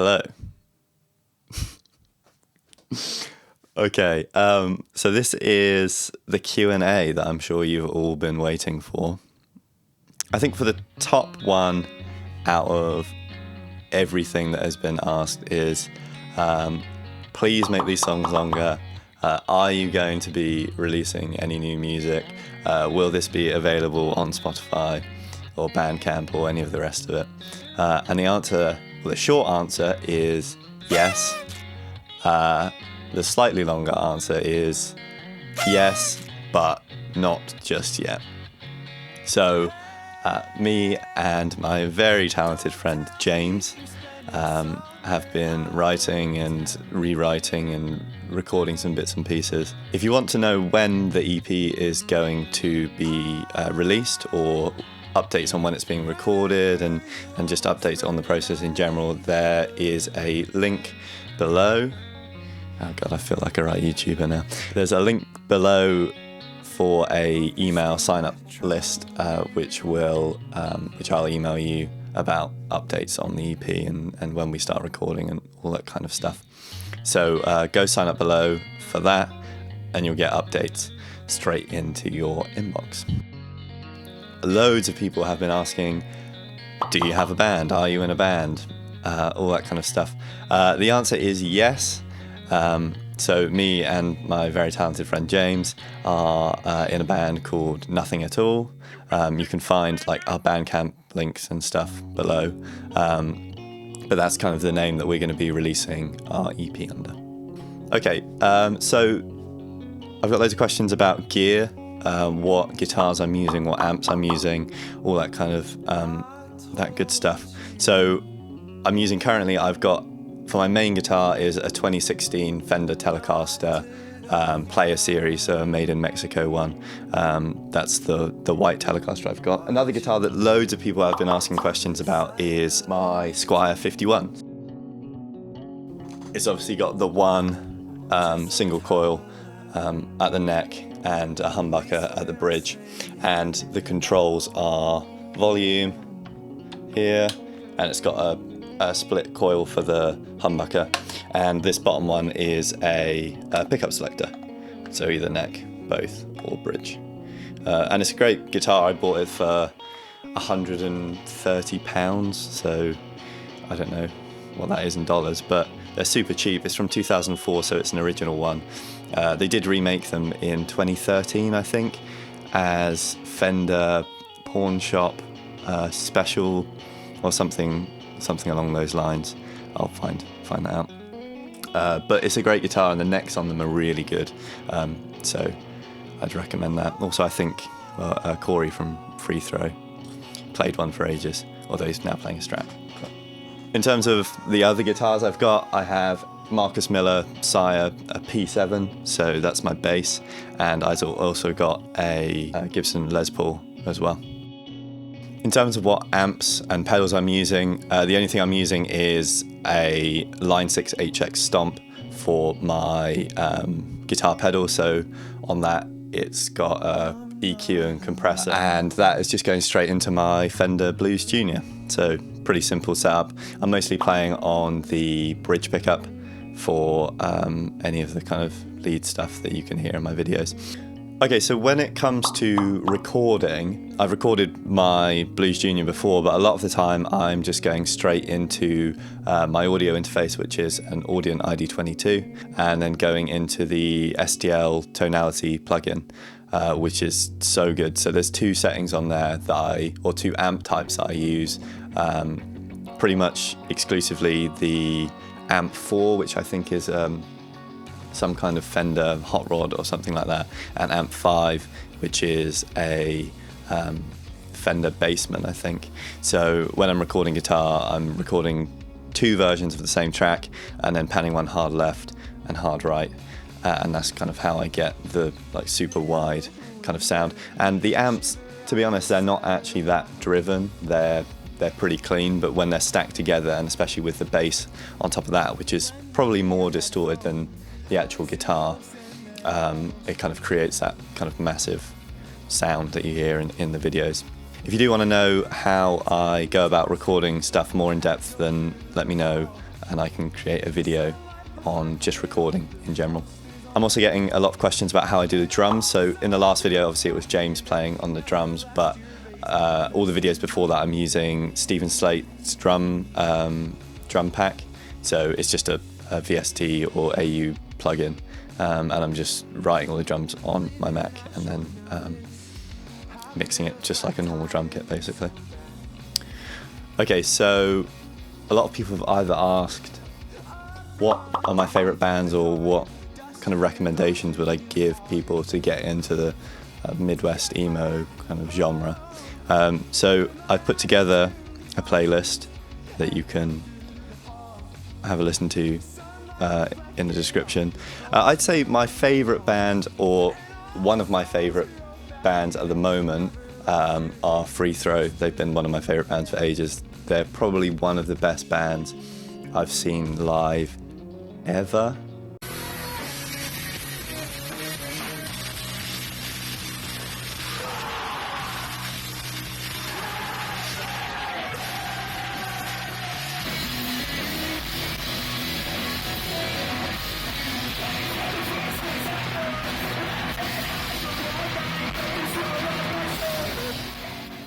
Hello. Okay, so this is the Q&A that I'm sure you've all been waiting for. I think for the top one out of everything that has been asked is, please make these songs longer. Are you going to be releasing any new music? Will this be available on Spotify or Bandcamp or any of the rest of it? And the short answer is yes. The slightly longer answer is yes, but not just yet. So me and my very talented friend James have been writing and rewriting and recording some bits and pieces. If you want to know when the EP is going to be released, or updates on when it's being recorded and just updates on the process in general, there is a link below. Oh God, I feel like a right YouTuber now. There's a link below for a email sign-up list, which I'll email you about updates on the EP and when we start recording and all that kind of stuff. So go sign up below for that, and you'll get updates straight into your inbox. Loads of people have been asking, do you have a band? Are you in a band? All that kind of stuff. The answer is yes. So me and my very talented friend James are in a band called Nothing At All. You can find like our Bandcamp links and stuff below. But that's kind of the name that we're going to be releasing our EP under. Okay, so I've got loads of questions about gear, what guitars I'm using, what amps I'm using, all that kind of that good stuff. So I'm using currently, for my main guitar is a 2016 Fender Telecaster Player Series, so a made in Mexico one. That's the white Telecaster I've got. Another guitar that loads of people have been asking questions about is my Squier 51. It's obviously got the one single coil at the neck and a humbucker at the bridge, and the controls are volume here, and it's got a split coil for the humbucker, and this bottom one is a pickup selector, so either neck, both, or bridge. And it's a great guitar. I bought it for £130, so I don't know what that is in dollars, but they're super cheap. It's from 2004, so it's an original one. They did remake them in 2013, I think, as Fender Pawn Shop Special or something along those lines. I'll find that out. But it's a great guitar, and the necks on them are really good. So I'd recommend that. Also, I think Corey from Free Throw played one for ages, although he's now playing a Strat. In terms of the other guitars I've got, I have Marcus Miller Sire a P7, so that's my bass, and I've also got a Gibson Les Paul as well. In terms of what amps and pedals I'm using, the only thing I'm using is a Line 6 HX Stomp for my guitar pedal. So on that, it's got a EQ and compressor, and that is just going straight into my Fender Blues Junior. So pretty simple setup. I'm mostly playing on the bridge pickup for any of the kind of lead stuff that you can hear in my videos. Okay, so when it comes to recording, I've recorded my Blues Junior before, but a lot of the time I'm just going straight into my audio interface, which is an Audient ID22, and then going into the SDL tonality plugin, which is so good. So there's two settings on there or two amp types that I use, pretty much exclusively the amp 4, which I think is some kind of Fender hot rod or something like that, and amp 5, which is a Fender Bassman, I think. So when I'm recording guitar, I'm recording two versions of the same track and then panning one hard left and hard right, and that's kind of how I get the super wide kind of sound. And the amps, to be honest, they're not actually that driven. They're pretty clean, but when they're stacked together, and especially with the bass on top of that, which is probably more distorted than the actual guitar, it kind of creates that kind of massive sound that you hear in the videos. If you do want to know how I go about recording stuff more in depth, then let me know and I can create a video on just recording in general. I'm also getting a lot of questions about how I do the drums. So in the last video, obviously it was James playing on the drums, but all the videos before that I'm using Stephen Slate's drum pack. So it's just a VST or AU plugin, and I'm just writing all the drums on my Mac and then mixing it just like a normal drum kit, basically. Okay, so a lot of people have either asked what are my favourite bands or what kind of recommendations would I give people to get into the Midwest emo kind of genre. So I've put together a playlist that you can have a listen to in the description. I'd say my favourite band, or one of my favourite bands at the moment, are Free Throw. They've been one of my favourite bands for ages. They're probably one of the best bands I've seen live ever.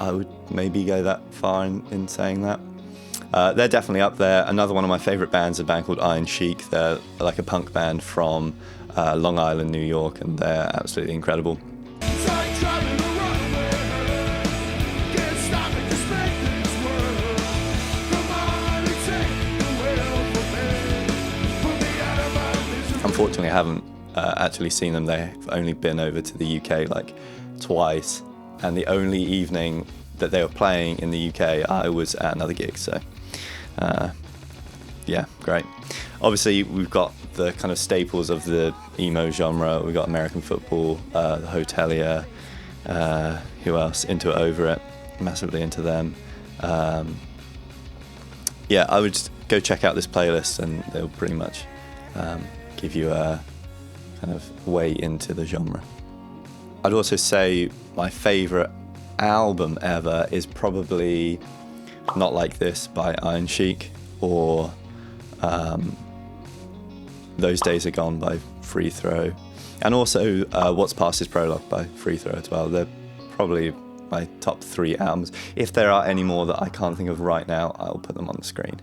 I would maybe go that far in saying that. They're definitely up there. Another one of my favourite bands is a band called Iron Chic. They're like a punk band from Long Island, New York, and they're absolutely incredible. Unfortunately, I haven't actually seen them. They've only been over to the UK like twice, and the only evening that they were playing in the UK, I was at another gig, so yeah, great. Obviously, we've got the kind of staples of the emo genre. We've got American Football, The Hotelier, who else? Into It, Over It, massively into them. Yeah, I would just go check out this playlist and they'll pretty much give you a kind of way into the genre. I'd also say my favourite album ever is probably Not Like This by Iron Chic, or Those Days Are Gone by Free Throw, and also What's Past Is Prologue by Free Throw as well. They're probably my top 3 albums. If there are any more that I can't think of right now, I'll put them on the screen.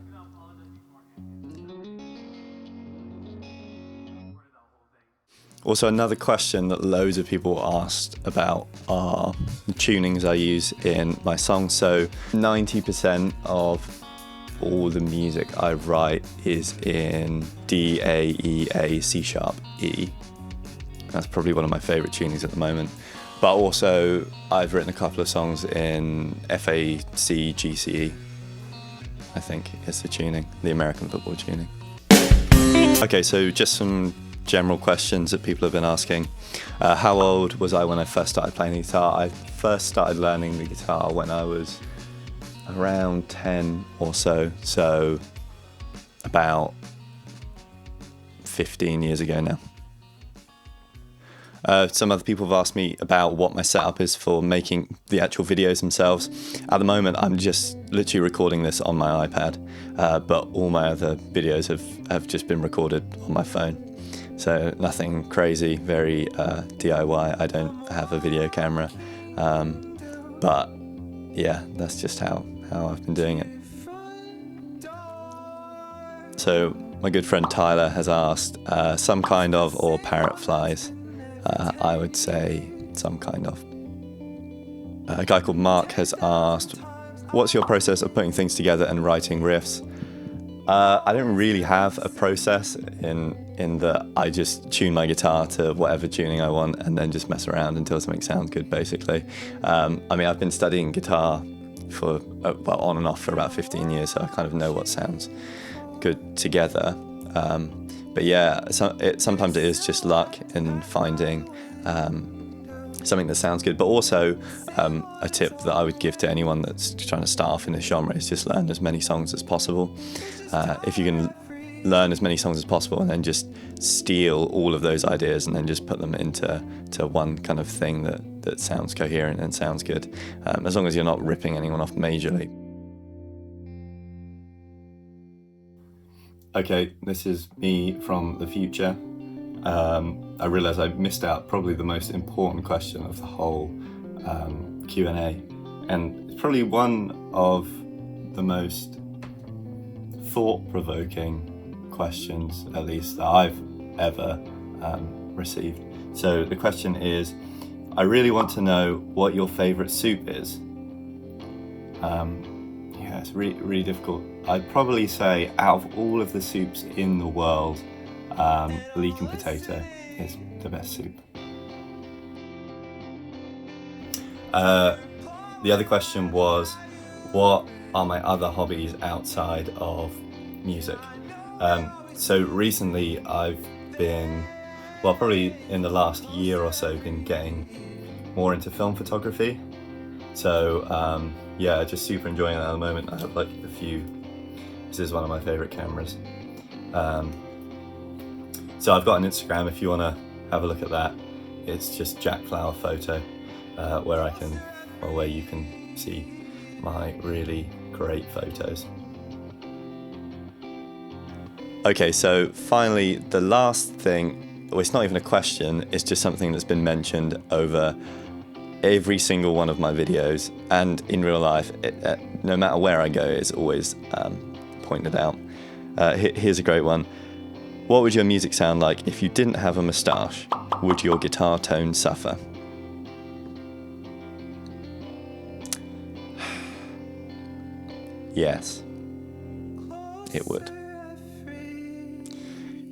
Also, another question that loads of people asked about are the tunings I use in my songs. So 90% of all the music I write is in D, A, E, A, C sharp, E. That's probably one of my favourite tunings at the moment. But also, I've written a couple of songs in F, A, C, G, C, E. I think is the tuning, the American Football tuning. Okay, so just some general questions that people have been asking. How old was I when I first started playing the guitar? I first started learning the guitar when I was around 10 or so about 15 years ago now. Some other people have asked me about what my setup is for making the actual videos themselves. At the moment, I'm just literally recording this on my iPad, but all my other videos have just been recorded on my phone. So nothing crazy, very DIY. I don't have a video camera, but yeah, that's just how I've been doing it. So my good friend Tyler has asked some kind of or parrot flies. I would say some kind of. A guy called Mark has asked, what's your process of putting things together and writing riffs? I don't really have a process in that I just tune my guitar to whatever tuning I want and then just mess around until something sounds good, basically. I mean, I've been studying guitar for, well, on and off for about 15 years, so I kind of know what sounds good together. But yeah, sometimes it is just luck in finding something that sounds good. But also a tip that I would give to anyone that's trying to start off in this genre is just learn as many songs as possible. If you can learn as many songs as possible and then just steal all of those ideas and then just put them into one kind of thing that sounds coherent and sounds good, as long as you're not ripping anyone off majorly. Okay, this is me from the future. I realise I missed out probably the most important question of the whole Q&A, and it's probably one of the most thought-provoking questions, at least that I've ever received. So the question is, I really want to know what your favourite soup is. Yeah, it's really difficult. I'd probably say out of all of the soups in the world, leek and potato is the best soup. The other question was, what are my other hobbies outside of music? So recently I've been, well, probably in the last year or so, been getting more into film photography. So yeah, just super enjoying that at the moment. I have like a few, this is one of my favourite cameras. So I've got an Instagram if you want to have a look at that. It's just Jack Flower Photo, where you can see my really great photos. Okay, so finally, the last thing, well, it's not even a question, it's just something that's been mentioned over every single one of my videos, and in real life, no matter where I go, it's always pointed out. Here's a great one. What would your music sound like if you didn't have a moustache? Would your guitar tone suffer? Yes, it would.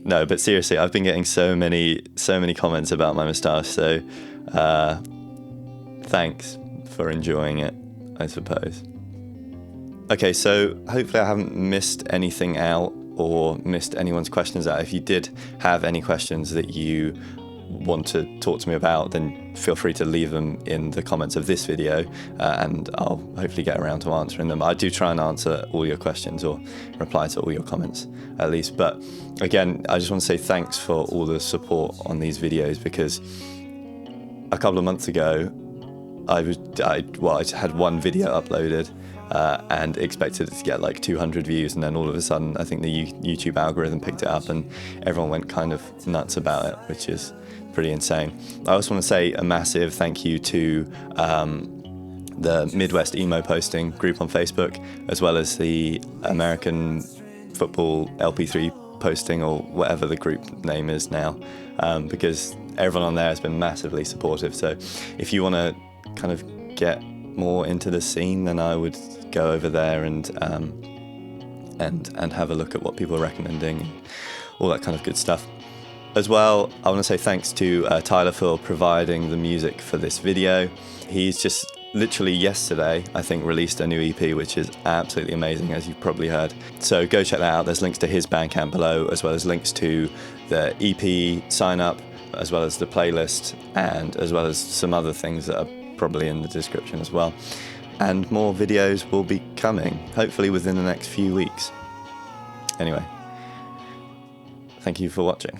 No, but seriously, I've been getting so many comments about my moustache, so thanks for enjoying it, I suppose. Okay, so hopefully I haven't missed anything out or missed anyone's questions out. If you did have any questions that you want to talk to me about, then feel free to leave them in the comments of this video, and I'll hopefully get around to answering them. I do try and answer all your questions or reply to all your comments at least. But again, I just want to say thanks for all the support on these videos, because a couple of months ago I had one video uploaded and expected it to get like 200 views, and then all of a sudden I think the YouTube algorithm picked it up and everyone went kind of nuts about it, which is pretty insane. I also want to say a massive thank you to the Midwest Emo Posting group on Facebook, as well as the American Football LP3 Posting, or whatever the group name is now, because everyone on there has been massively supportive. So if you want to kind of get more into the scene, then I would go over there and have a look at what people are recommending, all that kind of good stuff. As well, I want to say thanks to Tyler for providing the music for this video. He's just literally yesterday, I think, released a new EP, which is absolutely amazing, as you've probably heard. So go check that out. There's links to his Bandcamp below, as well as links to the EP sign up, as well as the playlist, and as well as some other things that are probably in the description as well. And more videos will be coming, hopefully within the next few weeks. Anyway, thank you for watching.